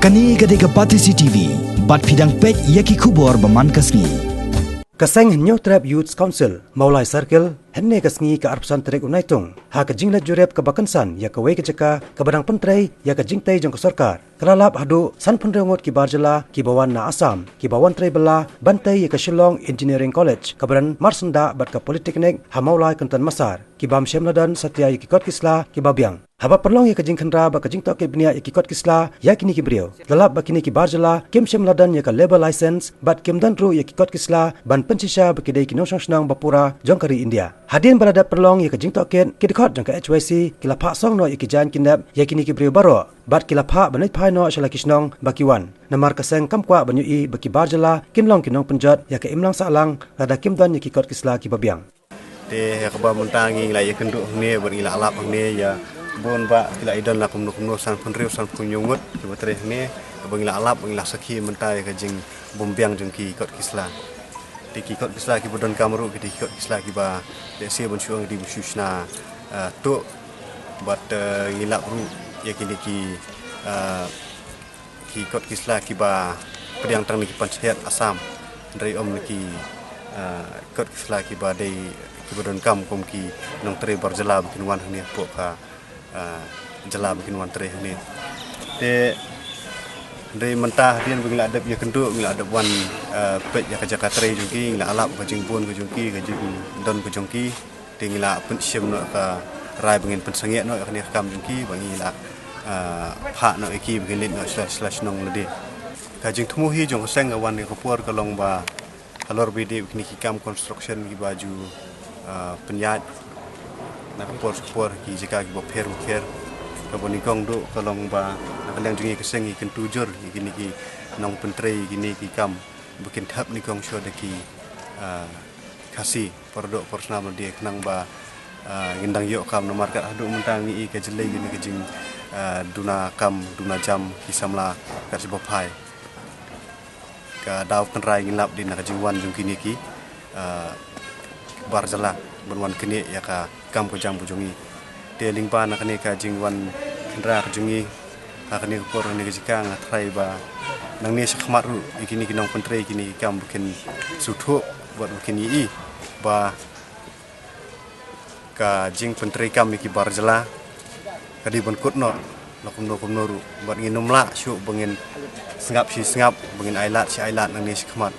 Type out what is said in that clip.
Kani gade ke Pati CTV, bat fidang pek yaki kubor baman kasni. Kaseng New Trap Youth Council, Maulai Circle, henne kasngi ke arpusan trek unaitung. Ha ke jingla jurep ke bakansan, ya ke wei ke jeka, ke badang pentrai, ya ke jingtai jong ke sorkar. Kelalap hadu, san penrengot ki barjala, ki bawan na Asam, ki bawan trai bela, bantai ya ke Shillong Engineering College, ke badan Marsenda bat ke Politeknik, ha Maulai Kentan Masar, ki bam Syemladan Satya ya ki Kot Kisla, ki babiang. Haba perlong ya ke jing khandra ba ke jing tok ke bnia ya ki Kot Kisla, ya kini ki brio. Lalap ba kini ki barjala, kim Syemladan ya ke labor license, bat kim dan ru ya ki Kot Kisla, ban pencisha ba ki dei ki nosang senang bapura, jong kari India. Hadin baladat perlong ya ke jing tok ken, ki dekot jong ke HYC, ki lapak song no ya ki jan kinap, ya kini ki brio baro. Bat ki lapak banai pai no shala kisnong bakiwan. Namar kaseng kamkwa banyui ba ki barjala, kinlong kinong penjat, ya ke imlang salang, lada kim dan ya ki Kot Kisla ki babiang. Te ya keba mentangi la ya kenduk ne berila alap ne ya bon ba kila idan la kumno san penriu san punyungut coba tereh ne bangila alap bangila sakhi mentai ka jing bombiang jeng ki Kot Kisla ti ki Kot Kisla ki bodon kamru ki Kot Kisla ki ba de se bon syuang di busyusna to bat ngilap ru ya kini ki Kot Kisla ki ba pediang tang ni ki panchayat Asam dari om ki Kot Kisla ki ba dei ki bodon kam kom ki nong tre barjala bikin wan ni pok ka jala bikin wan tre ni te dari mentah dia bingla adab ya kenduk bingla adab wan pet ya ka Jakarta tre jungki ngila alap ka jingbon ka jungki ka jing don ka jungki te ngila pensyem no ka rai bingin pensangek no ka ni kam jungki bangila pha no iki bingin lit no slash nong lede ka jing thumuhi jong seng wan ni kopor ka long ba kalor bidi ni kam construction ki baju penyat nak por ki jika ki boper ka boni gong do kalong ba nak leng jungi keseng ki tujur ki ki nong pentrei ki kam bikin thap ni gong sho de ki kasi pordo personal dia kenang ba gendang yo kam nomor kat adu mentang ni ke jelai ni ke jing duna kam duna jam ki samla ka si bopai ka daw penrai ngilap di nak jing wan jung ki barjala bonwan kini ya ka kam ko jam bujongi te lingpa na kani ka jingwan kendra jungi ka kani ko ni jika ngatrai ba nang ni sakmat ru ikini kinong pentre kini kam bukin suthu buat bukin i ba ka jing pentre kam ki barjala kadi bon kutno lokum ru buat nginum la syuk bengin sengap si sengap bengin ailat si ailat nang ni sakmat